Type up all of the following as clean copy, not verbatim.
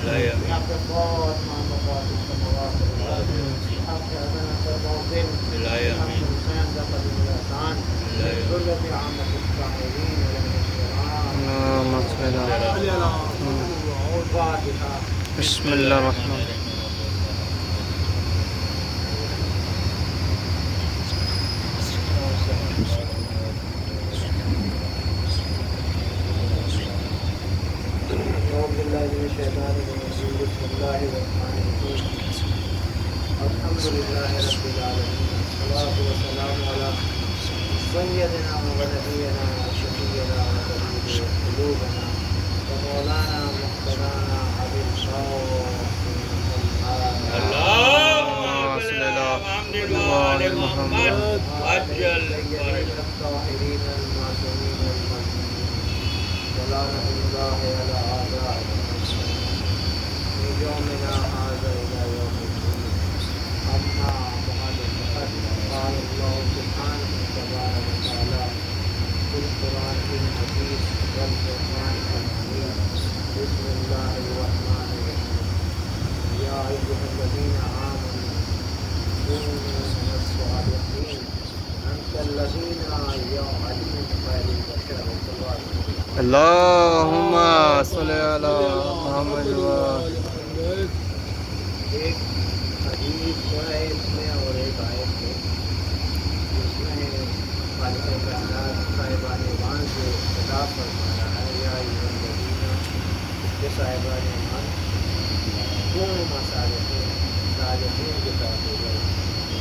آپ کے بہت معاملات السماوات والارض آپ کے اذن پر موزن آپ کے حسین کا قدیم الاحسان ذلت عامت السائلین الفاتحہ بسم اللہ الرحمن الرحیم. اعوذ باللہ من الشیطان الرجیم بسم اللہ الرحمن الرحیم الحمد للہ رب العالمین والصلاة والسلام علی سیدنا و نبینا و شفیعنا و طبیب قلوبنا و مولانا مقتدانا ابی القاسم اللهم صل على محمد الطاہرین المعصومین المظلومین ولعنة اللہ علی اعدائهم من یومنا هذا الى یوم الدین اما بعد فقد قال اللہ سبحانہ تبارک وتعالی فی القرآن الحکیم والفرقان الحمید بسم اللہ الرحمن الرحیم یا ایھا الذین آمنوا كونوا من الصادقین انت الذین یعلم خیر البشر صلی اللہ علیہ وسلم. اللهم صل على محمد وآل. ایک حدیث جو ہے اس میں اور ایک آیت ہے جس میں خالق کائنات صاحبان ایمان سے خطاب فرما رہا ہے یا ایھا الذین کہ صاحبان ایمان کونوا مع الصادقین صادقین کے ساتھ ہو گئے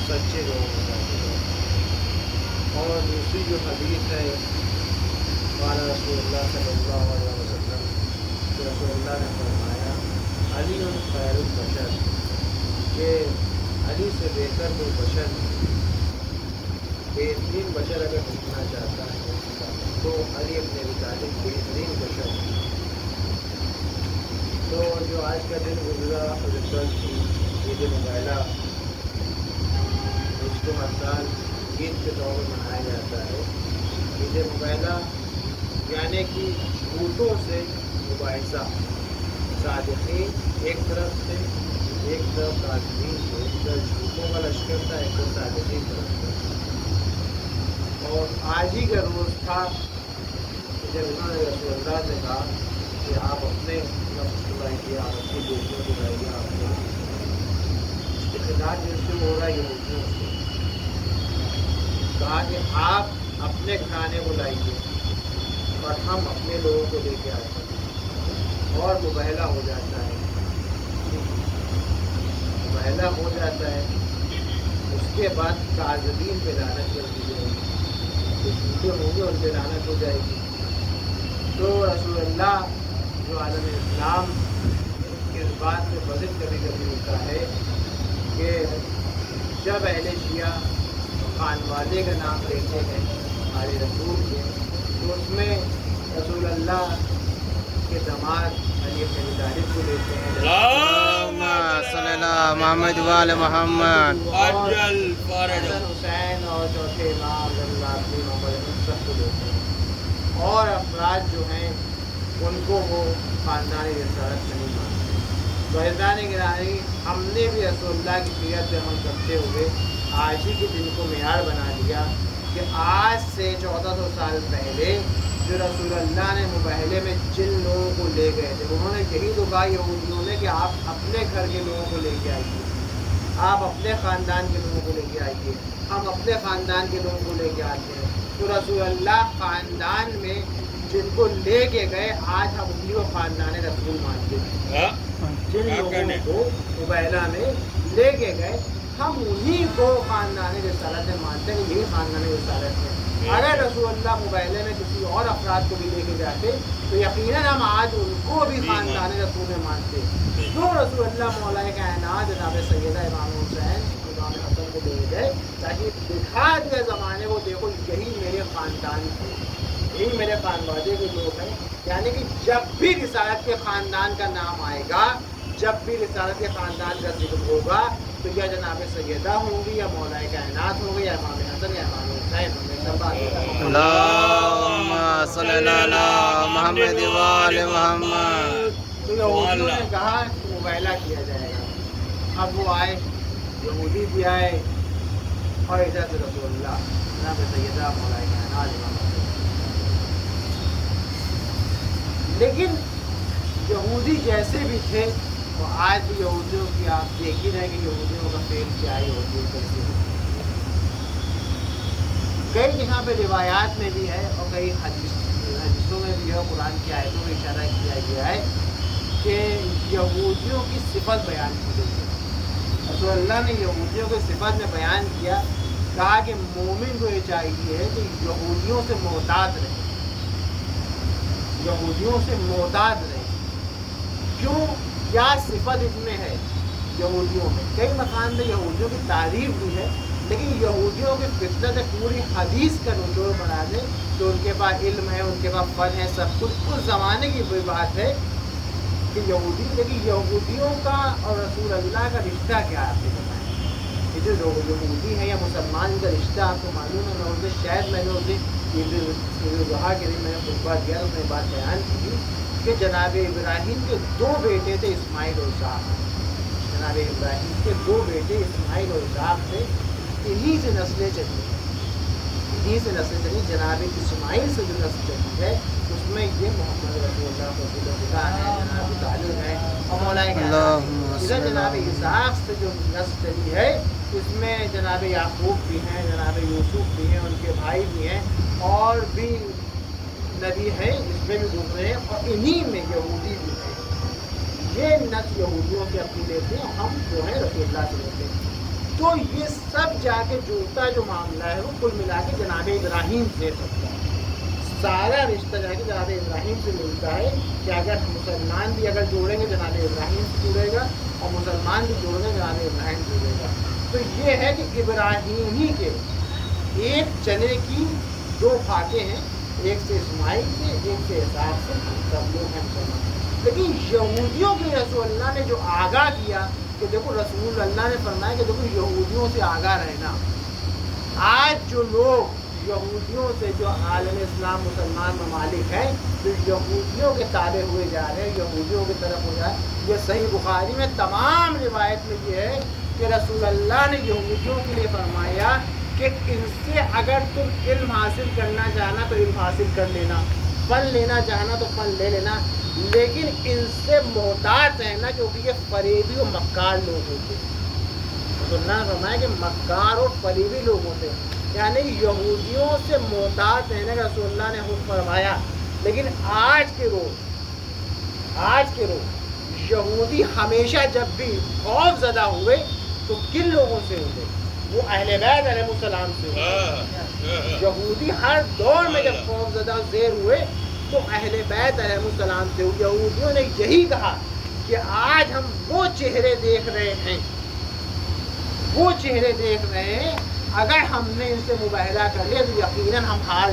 سچے لوگوں کے ساتھ ہو گئے. اور دوسری جو حدیث ہے قال رسول اللہ صلی اللہ علیہ وسلم کہ رسول اللہ نے فرمایا علی خیر البشر کہ علی سے بہتر کوئی بشر بہترین بشر اگر سیکھنا چاہتا ہے تو علی ابن ابی طالب بہترین بشر. تو جو آج کا دن گزرا حضرت کی عید مبارکہ اس کو ہر سال عید کے طور پر منایا جاتا ہے. عید مبارکہ یعنی کہ جھوٹوں سے مباحثہ صادقین ایک طرف سے ایک طرف کاذبین سے ایک طرف جھوٹوں کا لشکر تھا ایک طرف صادقین طرف تھا. اور آج ہی کا روز تھا کہ جب انہوں نے رسول اللہ سے کہا کہ آپ اپنے نفس کو لائیے آپ اپنی بیٹیوں کو لائیے آپ کو اقتدار جن سے ہو رہا ہے یہ ہوتی ہے کہا کہ آپ اپنے گھرانے کو لائیے اور ہم اپنے لوگوں کو لے کے آتے ہیں. اور مباہلہ ہو جاتا ہے مباہلہ ہو جاتا ہے اس کے بعد کاذبین پہ لعنت کر دی جائے گی جو جھوٹے ہوں گے ان پہ لعنت ہو جائے گی. تو رسول اللہ جو عالم اسلام کے اس بات میں بدل کبھی کبھی ہوتا ہے کہ جب اہل شیعہ خانوادے کا نام لیتے ہیں ہمارے رسول کے تو اس میں رسول اللہ کے داماد علی ابن ابی طالب کو لیتے ہیں. اللهم صل على محمد وآل محمد. حسن حسین اور چوتھے امام رضی اللہ عنہ محمد سب کو لیتے ہیں. اور افراد جو ہیں ان کو وہ خاندانی رسالت نہیں مانتے. تو عزیزان گرامی ہم نے بھی رسول اللہ کی سیرت پہ عمل کرتے ہوئے آج ہی کے دن کو معیار بنا لیا کہ آج سے 1400 سال پہلے جو رسول اللہ نے مباہلے میں جن لوگوں کو لے گئے تھے انہوں نے یہی تو کہا یہودیوں نے کہ آپ اپنے گھر کے لوگوں کو لے کے آئیے آپ اپنے خاندان کے لوگوں کو لے کے آئیے ہم اپنے خاندان کے لوگوں کو لے کے آتے ہیں. تو رسول اللہ خاندان میں جن کو لے کے گئے آج ہم انہیں کو خاندان رسول مانتے ہیں. جن لوگوں کو مباہلہ میں لے کے گئے ہم انہیں کو خاندان رسالت مانتے ہیں. یہی خاندان رسالت ہے. اگر رسول اللہ مباہلے میں کسی اور افراد کو بھی لے کے جاتے تو یقیناً ہم آج ان کو بھی خاندان رسول میں مانتے. تو رسول اللہ مولا کائنات جناب سیدہ امام حسین امام حسن کو لے گئے تاکہ دکھا دیا زمانے کو دیکھو یہی میرے خاندان کے یہی میرے خانوادے کے لوگ ہیں. یعنی کہ جب بھی رسالت کے خاندان کا نام آئے گا جب بھی رسالت کے خاندان کا ذکر ہوگا تو یا جناب سیدہ ہوں گی یا مولا کائنات ہوں گی یا امام حسن یا امام حسین. اللهم صل على محمد وآل محمد. تو یہودیوں نے کہا کہ مباہلہ کیا جائے گا. اب وہ آئے, یہودی بھی آئے, اور حضرت رسول اللہ جناب سیدہ مولا کائنات امام حسین. لیکن یہودی جیسے بھی تھے, وہ آج بھی یہودیوں کی آپ دیکھ ہی رہے کہ یہودیوں کا فعل کیا ہے, یہودیوں کیسے ہے. کئی جگہ پہ روایات میں بھی ہے اور کئی حدیثوں میں بھی ہے, قرآن کی آیتوں میں اشارہ کیا گیا ہے کہ یہودیوں کی صفت بیان کی گئی ہے. رسول اللہ نے یہودیوں کی صفت میں بیان کیا, کہا کہ مومن کو یہ چاہیے ہے کہ یہودیوں سے محتاط رہے, یہودیوں سے محتاط رہے. کیوں؟ کیا صفت ان میں ہے یہودیوں میں؟ کئی مقام میں یہودیوں کی تعریف بھی ہے, لیکن یہودیوں کی فطرت پوری حدیث کا نچوڑ بنا دیں تو ان کے پاس علم ہے, ان کے پاس فن ہے, سب کچھ. اس زمانے کی کوئی بات ہے کہ لیکن یہودیوں کا اور رسول اللہ کا رشتہ کیا ہے؟ آپ نے بتائیں. یہ جو یہودی ہے یا مسلمان کا رشتہ آپ کو معلوم ہے. میں اس دن شاید میں نے اس دن رہا کے دن میں نے خطبہ دیا, اس میں بات بیان کی کہ جناب ابراہیم کے 2 بیٹے تھے, اسماعیل اور اسحاق. جناب ابراہیم کے 2 بیٹے اسماعیل اور اسحاق تھے. انہی سے نسلیں چلی, انہی سے نسلیں چلی. جناب اسماعیل سے جو نسل چلی ہے اس میں یہ محمد رسول اللہ رسول اللہ ہے, جناب طالب ہے اور مولا کائنات. ادھر جناب اسحاق سے جو نسل چلی ہے اس میں جناب یعقوب بھی ہیں, جناب یوسف بھی ہیں, ان کے بھائی بھی ہیں, اور بھی نبی ہیں اس میں بھی گزرے ہیں, اور انہی میں یہودی بھی ہیں. یہ نسل یہودیوں سے اپنی لیتے ہیں, ہم جو ہیں رسول اللہ سے لیتے ہیں. تو یہ سب جا کے جڑتا جو معاملہ ہے وہ کل ملا کے جناب ابراہیم سے سکتا ہے. سارا رشتہ جا کے جناب ابراہیم سے ملتا ہے کہ اگر مسلمان بھی اگر جوڑیں گے جناب ابراہیم سے جڑے گا, اور مسلمان بھی جوڑیں گے جناب ابراہیم سے جڑے گا. تو یہ ہے کہ ابراہیمی کے ایک چنے کی 2 پھاٹے ہیں, ایک سے اسماعیل سے, ایک سے اسحاق سے. ہم سب لوگ ہیں مسلمان. لیکن یہودیوں کے رسول اللہ نے جو آگاہ کیا کہ دیکھو, رسول اللہ نے فرمایا کہ دیکھو یہودیوں سے آگاہ رہنا. آج جو لوگ یہودیوں سے, جو عالم اسلام مسلمان ممالک ہیں, جو یہودیوں کے تابع ہوئے جا رہے ہیں, یہودیوں کی طرف ہو جائے. یہ صحیح بخاری میں تمام روایت میں یہ ہے کہ رسول اللہ نے یہودیوں کے لیے فرمایا کہ ان سے اگر تم علم حاصل کرنا چاہنا تو علم حاصل کر لینا, فن لینا چاہنا تو فن لے لینا, لیکن ان سے محتاط رہنا کیونکہ یہ فریبی و مکار لوگ ہوتے ہیں. رسول اللہ نے فرمایا کہ مکار اور فریبی لوگ ہوتے ہیں, یعنی یہودیوں سے محتاط رہنے کا رسول اللہ نے خود فرمایا. لیکن آج کے روز یہودی ہمیشہ جب بھی خوف زدہ ہوئے تو کن لوگوں سے ہوئے؟ وہ اہل بیت علیہ السلام سے ہوئے. یہودی ہر دور میں جب خوف زدہ زیر ہوئے تو اہل بیت علیہ السلام سے ہوئے. یہودیوں نے یہی کہا کہ آج ہم وہ چہرے دیکھ رہے ہیں, اگر ہم نے ان سے مباہلہ کر لیا تو یقیناً ہم ہار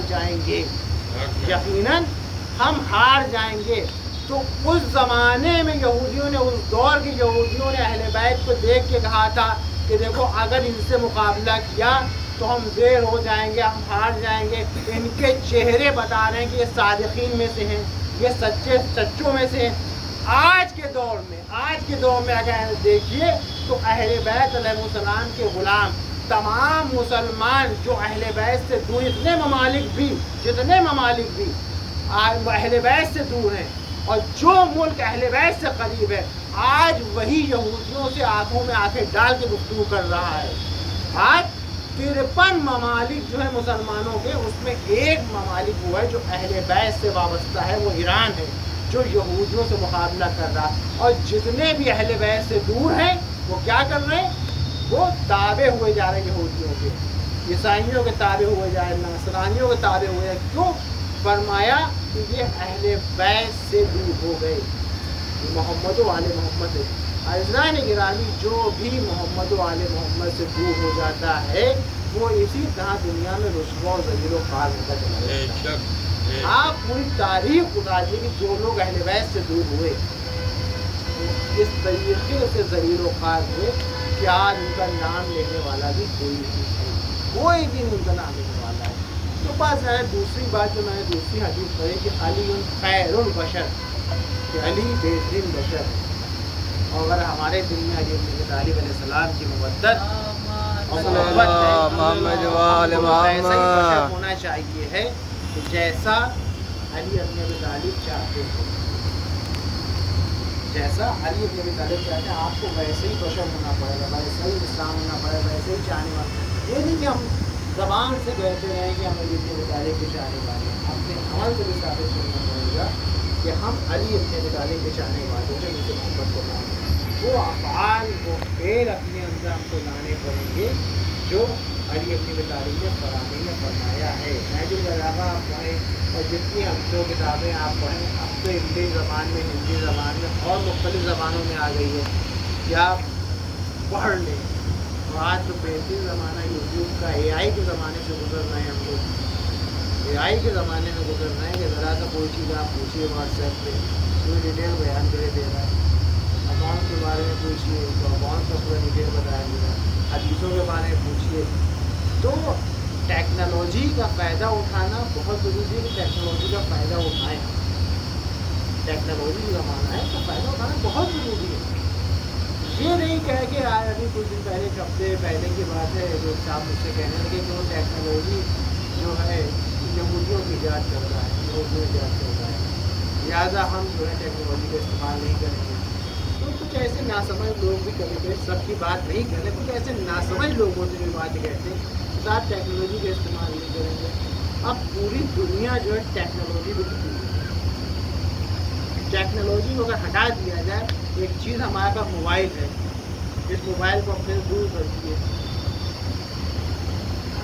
جائیں گے. تو اس زمانے میں یہودیوں نے, اس دور کے یہودیوں نے اہل بیت کو دیکھ کے کہا تھا کہ دیکھو اگر ان سے مقابلہ کیا تو ہم زیر ہو جائیں گے, ہم ہار جائیں گے. ان کے چہرے بتا رہے ہیں کہ یہ صادقین میں سے ہیں, یہ سچوں میں سے ہیں. آج کے دور میں اگر دیکھیے تو اہل بیت علیہ السلام کے غلام تمام مسلمان جو اہل بیت سے دور, جتنے ممالک بھی اہل بیت سے دور ہیں, اور جو ملک اہل بیت سے قریب ہے, آج وہی یہودیوں سے آنکھوں میں آنکھیں ڈال کے گفتگو کر رہا ہے. آج 53 ممالک جو ہے مسلمانوں کے, اس میں ایک ممالک ہوا ہے جو اہل بیت سے وابستہ ہے, وہ ایران ہے, جو یہودیوں سے مقابلہ کر رہا. اور جتنے بھی اہل بیت سے دور ہیں وہ کیا کر رہے ہیں؟ وہ تابع ہوئے جا رہے ہیں یہودیوں کے, عیسائیوں کے تابع ہوئے جا رہے ہیں, نصرانیوں کے تابع ہوئے ہیں. کیوں؟ فرمایا کہ یہ اہل بیت سے دور ہو گئے. محمد و آل محمد عزیزان گرامی, جو بھی محمد و آل محمد سے دور ہو جاتا ہے وہ اسی طرح دنیا میں رسوا و ذلیل و خوار ہوتا چلا جاتا ہے. آپ پوری تاریخ اتاریے کہ جو لوگ اہل بیت سے دور ہوئے اس طریقے سے ذلیل و خوار ہوئے کہ آج ان کا نام لینے والا بھی کوئی نہیں ہے, کوئی بھی ان کا نام لینے والا ہے. تو بس ہے دوسری بات جو میں نے دوسری حدیث پڑھی کہ علی خیر البشر, کہ علی بہترین بشر ہے، اور اگر ہمارے دل میں علی ابن ابی طالب علیہ السلام کی مودت اور محبت ہے محمد وآل تو ایسا ہی بشر محمد. ہونا چاہیے ہے کہ جیسا علی ابن ابی طالب چاہتے ہیں، جیسا علی ابن ابی طالب چاہتے ہیں آپ کو ویسے ہی بشر ہونا پڑے گا، ویسے ہی انسان ہونا پڑے گا، ویسے ہی چاہنے والا. یہ نہیں کہ ہم زبان سے کہتے رہیں کہ ہم علی ابن ابی طالب کے چاہنے والے ہیں، اپنے عمل سے بھی ثابت کرنا پڑے گا کہ ہم علی ابن ابی طالب کے چاہنے والے ہیں، ان سے محبت کرنا ہے. وہ افعال وہ فعل اپنے اندر ہم کو لانے پڑیں گے جو علی ابن ابی طالب نے فراہمی میں فرمایا ہے. نہج البلاغہ آپ پڑھیں اور جتنی ہم جو کتابیں آپ پڑھیں، اب تو انگلش زبان میں، ہندی زبان میں اور مختلف زبانوں میں آ گئی ہے کہ آپ پڑھ لیں. اور آج تو بہترین زمانہ یوٹیوب کا، اے آئی کے زمانے سے گزر رہے ہیں ہم لوگ، اے آئی کے زمانے میں گزر رہے ہیں کہ ذرا سا کوئی چیز آپ پوچھیے واٹس ایپ پہ، کوئی ڈیٹیل بیان کرے دے رہا ہے. اکاؤنٹ کے بارے میں پوچھیے تو اکاؤنٹ کا پورا ڈیٹیل بتایا دے رہا ہے. حدیثوں کے بارے میں پوچھیے. تو ٹیکنالوجی کا فائدہ اٹھانا بہت ضروری ہے کہ ٹیکنالوجی کا فائدہ اٹھائیں. ٹیکنالوجی کا زمانہ ہے تو فائدہ اٹھانا بہت ضروری ہے. یہ نہیں کہہ کہ آج ابھی کچھ دن پہلے، ایک ہفتے پہلے کی بات ہے، جو صاحب مجھ سے کہنے لگے کہ وہ ٹیکنالوجی جو ہے یہودیوں کی ایجاد کر رہا ہے، یہودیوں ایجاد کر رہا ہے، لہٰذا ہم جو ہے ٹیکنالوجی کا استعمال نہیں کریں گے. تو کچھ ایسے ناسمجھ لوگ بھی کبھی کبھی، سب کی بات نہیں کریں، کچھ ایسے ناسمجھ لوگ ہوتے جو بات کہتے ہیں صاحب ٹیکنالوجی کا استعمال نہیں کریں گے. اب پوری دنیا جو ہے ٹیکنالوجی بھی ٹکی ہوئی ہے. ٹیکنالوجی کو اگر ہٹا دیا جائے، ایک چیز ہمارے پاس موبائل ہے، اس موبائل کو اپنے دور کر دیے،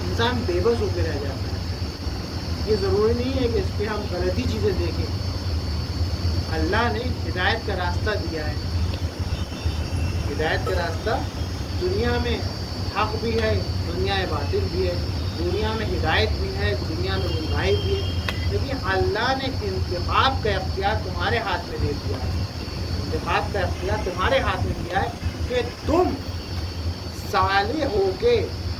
انسان بے بس ہو کے رہ جاتا ہے. یہ ضروری نہیں ہے کہ اس پہ ہم غلطی چیزیں دیکھیں. اللہ نے ہدایت کا راستہ دیا ہے. ہدایت کا راستہ دنیا میں حق بھی ہے، دنیا میں باطل بھی ہے، دنیا میں ہدایت بھی ہے، دنیا میں گمراہی بھی ہے. لیکن اللہ نے انتخاب کا اختیار تمہارے ہاتھ میں دے دیا ہے. انتخاب کا اختیار تمہارے ہاتھ میں دیا ہے کہ تم صالح ہو کے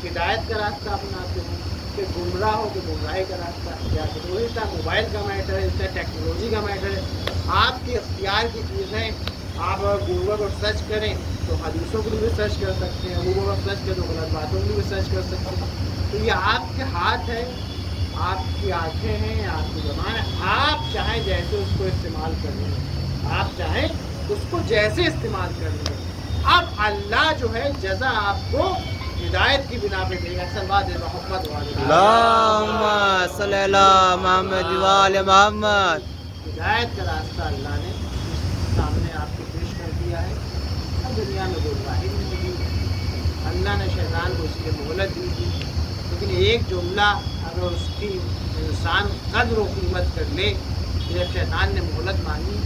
ہدایت کا راستہ اپناتے ہو کہ گمراہ ہو کے گمراہی کا راستہ اختیار کرتے ہو. اس طرح موبائل کا میٹر ہے، اس طرح ٹیکنالوجی کا میٹر ہے. آپ کے اختیار کی چیزیں، آپ اگر گوگل پر سرچ کریں تو حدیثوں کے لیے بھی سرچ کر سکتے ہیں، گوگل پر سرچ کریں تو غلط باتوں کے لیے بھی سرچ کر سکتے ہیں. تو یہ آپ کے ہاتھ ہے، آپ کی آنکھیں ہیں، آپ کی زبان ہے. آپ چاہیں جیسے اس کو استعمال کر لیں، آپ چاہیں اس کو جیسے استعمال کر لیں. اب اللہ جو ہے جزا آپ کو ہدایت کی بنا پہ دے گا. سلوات محمد اللہم صلی اللہ محمد وآل محمد. ہدایت کا راستہ اللہ نے سامنے آپ کو پیش کر دیا ہے. اب دنیا میں گمراہی نہیں ہوگی. اللہ نے شیطان کو اس لیے مہلت دی تھی، لیکن ایک جملہ اگر اس کی انسان قدر و قیمت کر لے، جب شیطان نے مہلت مانگی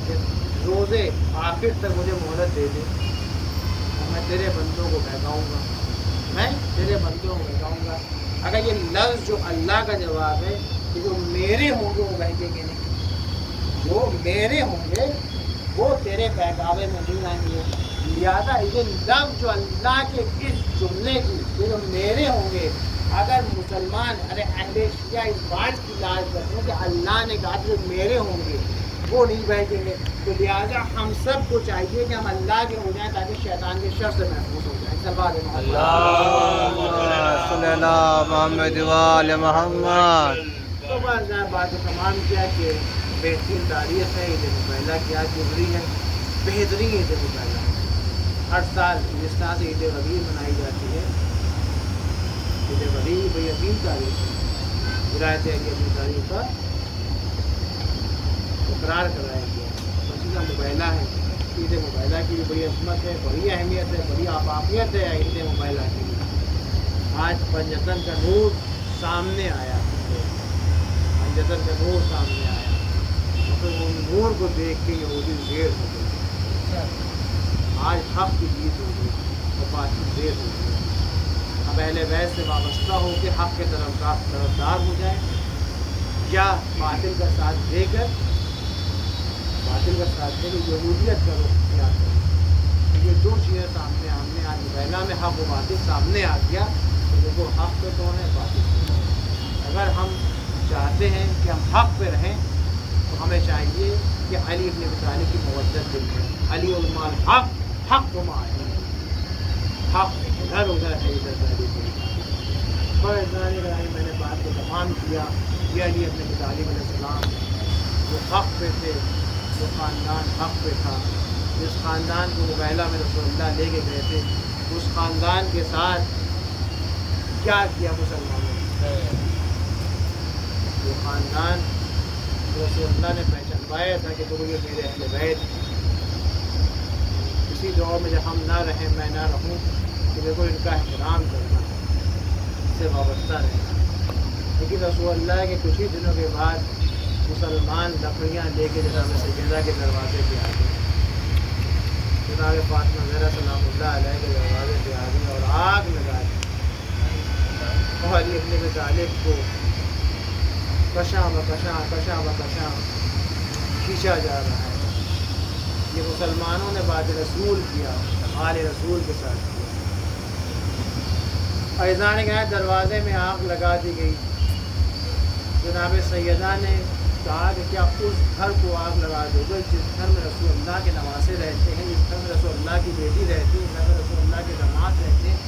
کہ روزے آخر تک مجھے مہلت دے دے اور میں تیرے بندوں کو بہکاؤں گا، میں تیرے بندوں کو بہکاؤں گا. اگر یہ لفظ جو اللہ کا جواب ہے کہ جو میرے ہوں گے وہ بہکیں گے نہیں، جو میرے ہوں گے وہ تیرے بہکاوے میں نہیں آئیں گے. لہٰذا یہ لفظ جو اللہ کے اس جملے کی، جو میرے ہوں گے، اگر مسلمان اہل شیعہ اس بات کی لاج کرتے ہیں کہ اللہ نے کہا جو میرے ہوں گے وہ نہیں بہکیں گے، تو لہٰذا ہم سب کو چاہیے کہ ہم اللہ کے ہو جائیں تاکہ شیطان کے شر سے محفوظ ہو جائیں. اللہم صلی اللہ محمد وآل محمد. تو بس بات کو تمام کیا کہ بہترین تاریخ ہے عید مبینہ کی آج گزری ہے. بہترین عید مبینہ ہر سال جس طرح سے عید غدیر منائی جاتی ہے، عید غدیر بڑی عظیم تاریخ ہے. ولایت علی اپنی تاریخ کا اقرار کرایا گیا. اسی کا مبینہ ہے. عید مبینہ کی بھی بڑی عظمت ہے، بڑی اہمیت ہے، بڑی آفاقیت ہے عید مبینہ کی. آج پنجتن کا نور سامنے آیا، پنجتن کا نور سامنے آیا، مطلب ان نور کو دیکھ کے یہودی زیر ہو گئے. آج حق کی جیت ہو گئی اور باطل زیر ہو گئی. اب اہل بیت سے وابستہ ہو کے حق کے طرفدار ہو جائیں یا باطل کا ساتھ دے کر یہودیت کا رخ اختیار کریں. یہ دو چیزیں سامنے آمنے آج مبینہ میں حق و باطل سامنے آ گیا تو دیکھو حق پہ کون ہے، باطل پہ کون ہے. اگر ہم چاہتے ہیں کہ ہم حق پہ رہیں تو ہمیں چاہیے کہ علی ابن ابی طالب کی مودت دل میں، علی المال حق حق و مال حق ادھر ادھر ہے، ادھر علی میں نے بات کو تمام کیا. یہ علی ابن ابی طالب علیہ السلام جو حق پہ تھے، جو خاندان حق پہ تھا، جس خاندان کو مباہلہ میں رسول اللہ لے کے گئے تھے، اس خاندان کے ساتھ کیا کیا مسلمانوں نے؟ جو خاندان رسول اللہ نے پہچانوایا تھا کہ تو یہ میرے اہل بیت، اسی دور میں جب ہم نہ رہیں، میں نہ رہوں، کہ میرے کو ان کا احترام کرنا، اس سے وابستہ رہنا. لیکن رسول اللہ کے کچھ ہی دنوں کے بعد مسلمان لکڑیاں لے کے جناب سیدہ کے دروازے پہ آ گئے، جناب فاطمہ زہرا سلام اللہ علیہ کے دروازے پہ آ گئے اور آگ لگا دی. اور علی ابن ابی طالب کو کشاں بکشاں کھینچا جا رہا ہے. یہ مسلمانوں نے بات رسول کیا، آل رسول کے ساتھ کیا. ایزان کے دروازے میں آگ لگا دی گئی. جناب سیدہ نے کہا کہ کیا اس گھر کو آگ لگا دو گے جس گھر میں رسول اللہ کے نواسے رہتے ہیں، جس گھر میں رسول اللہ کی بیٹی رہتی ہے، جس گھر میں رسول اللہ کے داماد رہتے ہیں،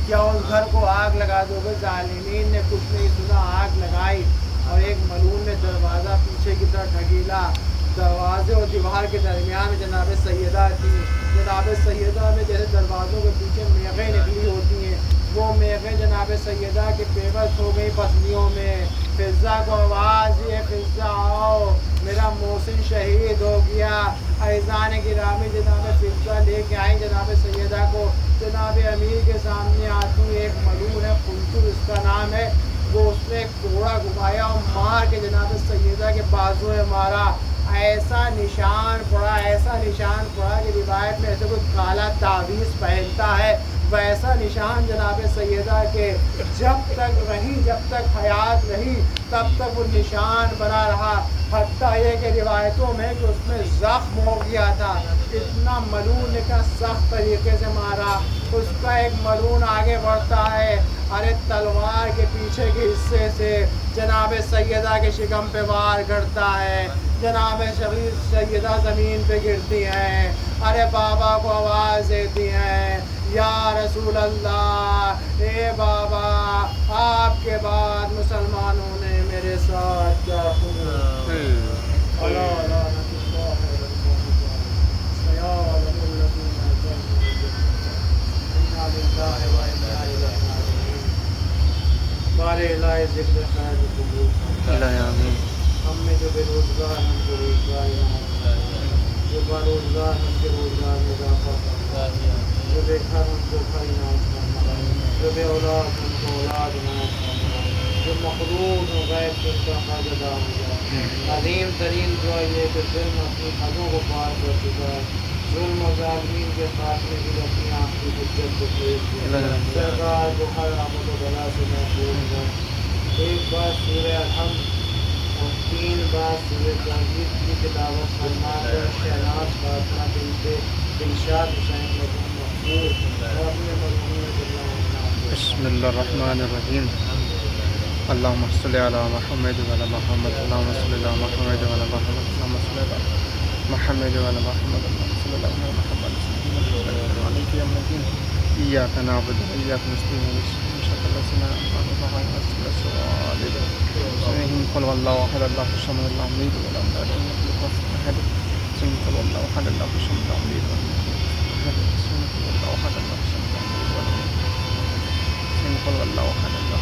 کیا اس گھر کو آگ لگا دو گے؟ ظالمین نے کچھ نہیں سنا، آگ لگائی اور ایک ملعون نے دروازہ پیچھے کی طرف ڈھکیلا. دروازے اور دیوار کے درمیان میں جناب سیدہ تھی. جناب سیدہ میں جیسے دروازوں کے پیچھے میخیں نکلی ہوتی ہیں، وہ میخیں جناب سیدہ کے پیوست ہو گئی پسلیوں میں. فضہ کو آواز، یہ فضہ آؤ، میرا محسن شہید ہو گیا. ایزان گرامی جناب فضہ لے کے آئیں جناب سیدہ کو. جناب امیر کے سامنے آتی ایک ملعون ہے، قنطر اس کا نام ہے، وہ اس نے کوڑا گھمایا اور مار کے جناب سیدہ کے بازو میں مارا. ایسا نشان پڑا کہ روایت میں ایسے کوئی کالا تعویذ پہنتا ہے ویسا نشان جناب سیدہ کے جب تک حیات رہی تب تک وہ نشان بنا رہا. حتیٰ یہ کہ روایتوں میں کہ اس میں زخم ہو گیا تھا، اتنا ملعون نے کا سخت طریقے سے مارا. اس کا ایک ملعون آگے بڑھتا ہے، ارے تلوار کے پیچھے کے حصے سے جناب سیدہ کے شکم پہ وار کرتا ہے. جناب سیدہ زمین پہ گرتی ہیں. ارے بابا کو آواز دیتی ہیں، یا رسول اللہ، اے بابا، آپ کے بعد مسلمانوں نے میرے ساتھ کیا بارے الہی ذکر خیر قبول فرما. ہم میں جو بے روزگار ہم کو روزگار جو با روزگار ہم کے روزگار میں اضافہ فرما. جو بے گھر ہم کو گھر عنایت فرما. جو بے اولاد ہم کو اولاد عنایت فرما. جو مخلوق ہو گئے تو ان کا حاج ادا ہو جائے. عظیم ترین دعا یہ کہ ظلم اپنی حدوں کو پار کر چکا ہے. ظلم و ظالمین کے خاتمے کی اپنی آخری حجت کو پیش کیا. سرکار کو ہر آفت و بلا سے محفوظ کر. ایک بار سورہ الحمد اور 3 بار سورہ تحریر کی تلاوت فرما کر شہناز فاطمہ بنت دلشاد حسین کو محفوظ اور اپنے مرحوم بسم اللہ الرحمن الرحیم. اللہم صلی علی محمد وعلی محمد. اللہم صلی علی محمد وعلی محمد. اللہم صلی علی محمد وعلی محمد. اللہم صلی علی محمد علیہ یوم الدین. ایاک نعبد و ایاک نستعین. قل والله احد الله الصمد لم يلد ولم يولد ولم يكن له كفوا احد. قل والله احد الله الصمد لم يلد ولم يولد ولم يكن له كفوا احد. قل والله احد الله الصمد لم يلد ولم يولد. قل والله احد الله